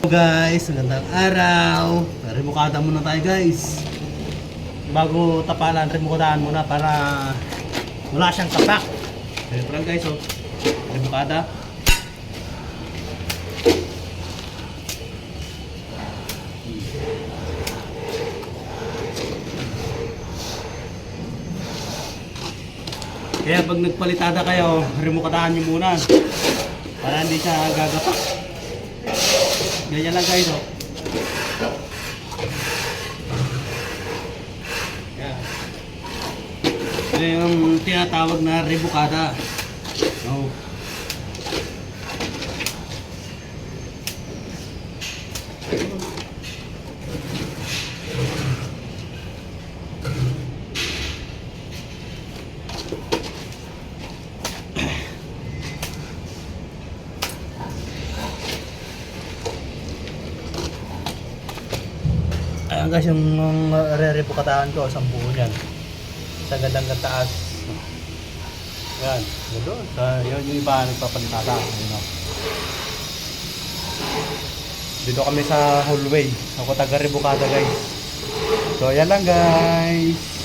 Guys, magandang araw. Remukada muna tayo guys. Bago tapalan, remukadaan muna para wala siyang tapak. Ganito lang guys, oh. Remukada. Kaya pag nagpalitada kayo, remukadaan nyo muna para hindi siya gagapak. Ganyan lang guys, oh. Yan. Ito yung tinatawag na rebukada. Oh. Ayan guys, yung re-rebukatahan ko, 10 yan. Sa gandang taas. Ayan, gano'n. Yun yung iba nagpapalitada. Dito kami sa hallway. Ako taga-rebukada guys. So ayan lang guys.